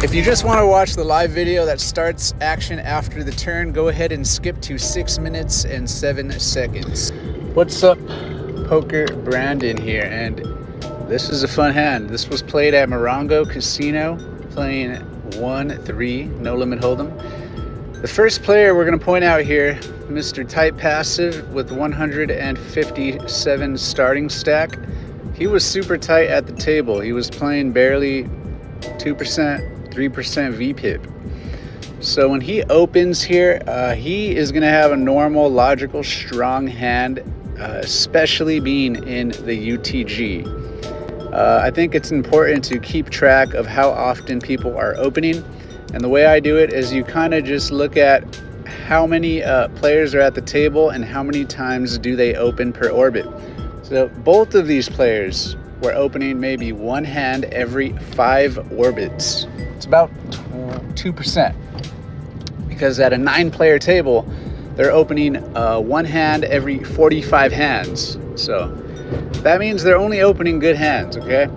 If you just want to watch the live video that starts action after the turn, go ahead and skip to 6 minutes and 7 seconds. What's up, Pokerbrandon here, and this is a fun hand. This was played at Morongo Casino, playing 1-3, no limit hold'em. The first player we're going to point out here, Mr. Tight Passive with 157 starting stack. He was super tight at the table. He was playing barely 2%, 3% VPIP. So when he opens here, he is going to have a normal, logical, strong hand, especially being in the UTG. I think it's important to keep track of how often people are opening. And the way I do it is you kind of just look at how many players are at the table and how many times do they open per orbit. So both of these players were opening maybe one hand every 5 orbits. It's about 2%. Because at a 9-player table, they're opening one hand every 45 hands. So that means they're only opening good hands, okay?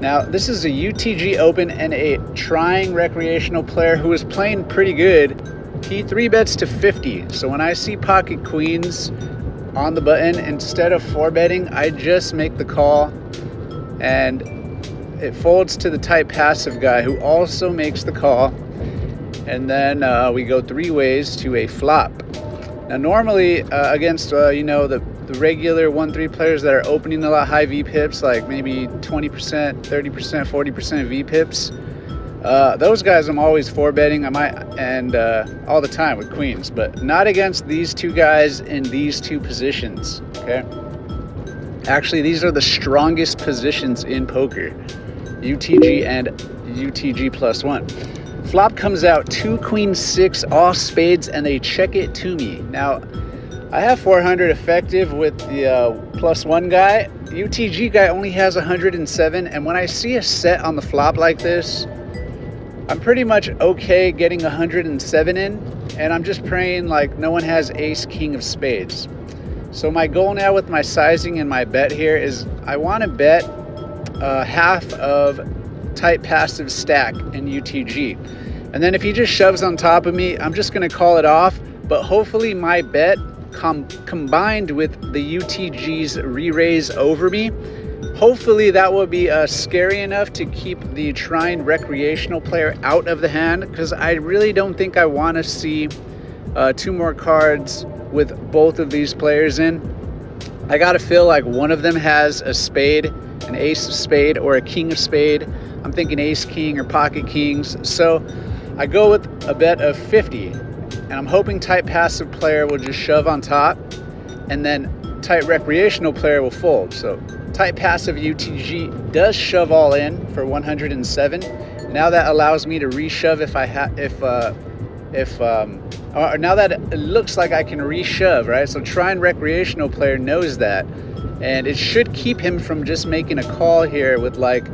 Now, this is a UTG open and a trying recreational player who is playing pretty good. He 3-bets to 50. So when I see pocket queens on the button, instead of 4-betting, I just make the call, and it folds to the tight passive guy who also makes the call. And then we go 3 ways to a flop. Now, normally against the regular 1-3 players that are opening a lot high VPIPs, like maybe 20%, 30%, 40% VPIPs, those guys I'm always 4-betting. I might, and all the time with queens, but not against these two guys in these two positions. Okay, actually, these are the strongest positions in poker: UTG and UTG +1. Flop comes out 2 queen 6 all spades, and they check it to me. Now, I have 400 effective with the +1 guy. UTG guy only has 107, and when I see a set on the flop like this, I'm pretty much okay getting 107 in, and I'm just praying like no one has ace king of spades. So my goal now with my sizing and my bet here is I want to bet half of tight passive stack in UTG, and then if he just shoves on top of me, I'm just going to call it off. But hopefully my bet combined with the UTG's re-raise over me, hopefully that will be scary enough to keep the trying recreational player out of the hand, because I really don't think I want to see 2 more cards with both of these players in. I gotta feel like one of them has a spade, an ace of spade, or a king of spade. I'm thinking ace king or pocket kings. So I go with a bet of 50, and I'm hoping tight passive player will just shove on top, and then tight recreational player will fold. So tight passive UTG does shove all in for 107. Now that allows me to reshove now that it looks like I can reshove, right? So trying recreational player knows that, and it should keep him from just making a call here with, like,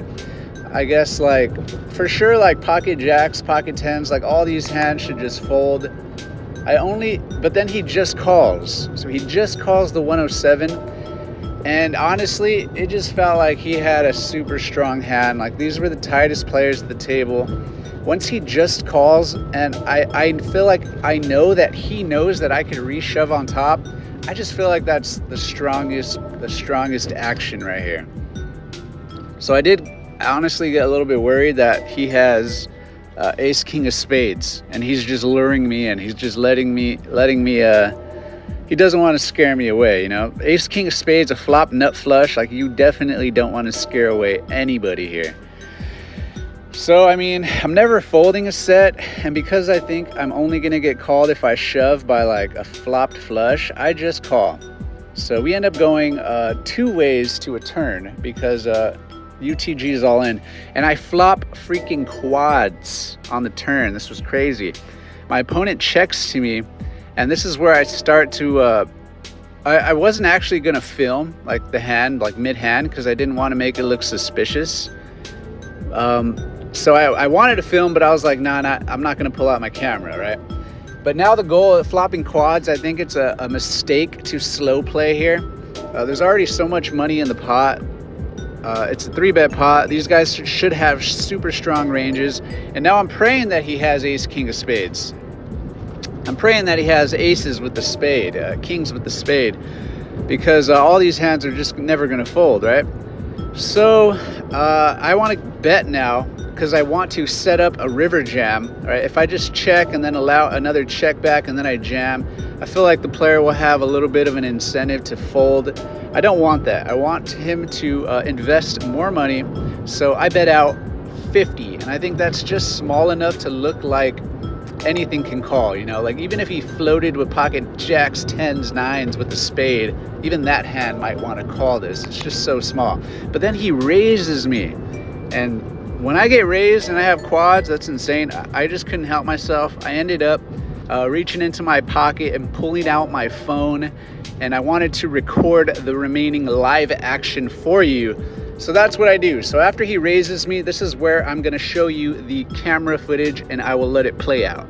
I guess, like, for sure, like pocket jacks, pocket tens, like all these hands should just fold. But then he just calls. So he just calls the 107. And honestly, it just felt like he had a super strong hand. Like, these were the tightest players at the table. Once he just calls, and I feel like I know that he knows that I could reshove on top, I just feel like that's the strongest action right here. So I did honestly get a little bit worried that he has ace king of spades, and he's just luring me in. He's just letting me he doesn't want to scare me away, you know. Ace king of spades, a flop nut flush, like, you definitely don't want to scare away anybody here. So I mean, I'm never folding a set, and because I think I'm only gonna get called if I shove by like a flopped flush, I just call. So we end up going 2 ways to a turn because UTG is all in, and I flop freaking quads on the turn. This was crazy. My opponent checks to me, and this is where I start to I wasn't actually gonna film like the hand, like mid-hand, because I didn't want to make it look suspicious. So I wanted to film, but I was like, nah, I'm not gonna pull out my camera, right? But now the goal of flopping quads, I think it's a mistake to slow play here. There's already so much money in the pot It's a 3-bet pot. These guys should have super strong ranges. And now I'm praying that he has ace king of spades. I'm praying that he has aces with the spade, kings with the spade, because all these hands are just never going to fold, right? So I want to bet now because I want to set up a river jam. All right, if I just check and then allow another check back and then I jam, I feel like the player will have a little bit of an incentive to fold. I don't want that. I want him to invest more money. So I bet out 50, and I think that's just small enough to look like anything can call, you know, like even if he floated with pocket jacks, 10s, 9s with the spade, even that hand might want to call this. It's just so small. But then he raises me, and when I get raised and I have quads, that's insane. I just couldn't help myself. I ended up reaching into my pocket and pulling out my phone, and I wanted to record the remaining live action for you. So that's what I do. So after he raises me, this is where I'm going to show you the camera footage, and I will let it play out.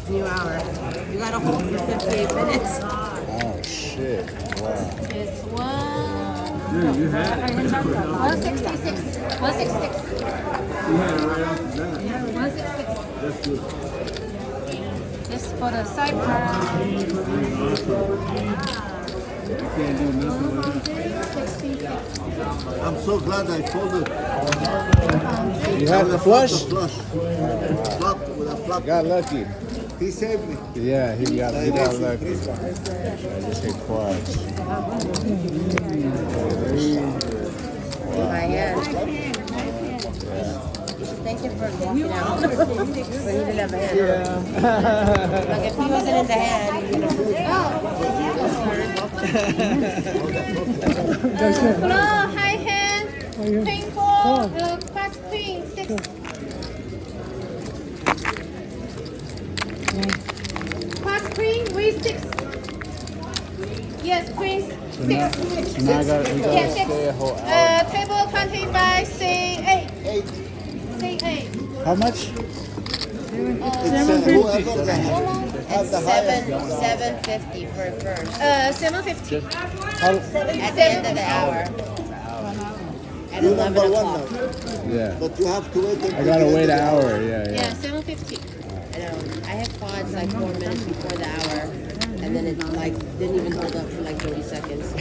New hour. You gotta hold for 58 minutes. Oh shit! Wow. It's 166. 166. 166. That's good. This for the side part. I'm so glad I folded. You had the flush? Flop with a flop. Got lucky. He saved me. Yeah, he got lucky. I just hit quads. My hand. Thank you for walking out. But he didn't have a hand. Yeah. Like if he wasn't in the hand, he would have. Hello, high hand, queen 4, class queen 6. Class queen, queen 6. Yes, queen 6. So now we gotta stay a whole hour. Table 25, say 8. Say 8. How much? Whoever has the highest. 750 for first. 750. At the end of the hour. At You're 11 number one o'clock. now. Yeah. But you have to wait until I gotta the wait end an of the hour. Yeah. Yeah, 750. I had quads like 4 minutes before the hour, and then it like didn't even hold up for like 30 seconds.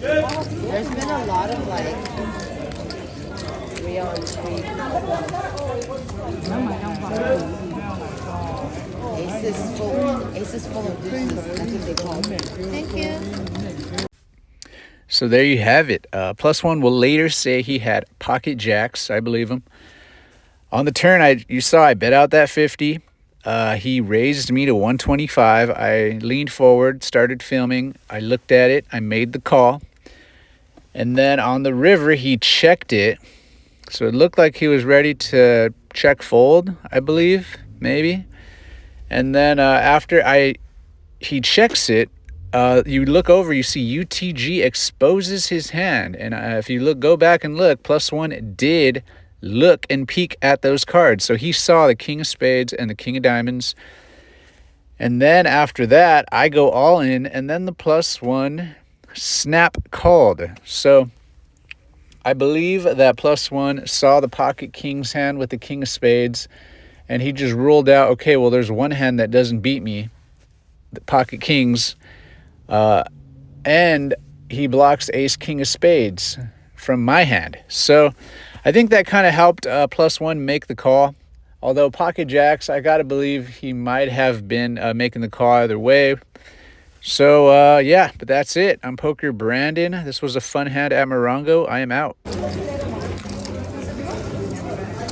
There's been a lot of like 3 on 3. Aces full of deuces. That's what they call it. Thank you. So there you have it. +1 will later say he had pocket jacks. I believe him. On the turn, you saw I bet out that 50. He raised me to 125. I leaned forward, started filming. I looked at it. I made the call. And then on the river, he checked it. So it looked like he was ready to check fold, I believe, maybe. And then after he checks it, you look over, you see UTG exposes his hand. And if you go back and look, +1 did look and peek at those cards. So he saw the king of spades and the king of diamonds. And then after that, I go all in, and then the +1 snap called. So I believe that +1 saw the pocket king's hand with the king of spades, and he just ruled out, okay, well, there's one hand that doesn't beat me, the pocket kings. and he blocks ace king of spades from my hand. So I think that kind of helped +1 make the call. Although pocket jacks, I gotta believe he might have been making the call either way. So yeah, but that's it. I'm Pokerbrandon. This was a fun hand at Morongo. I am out.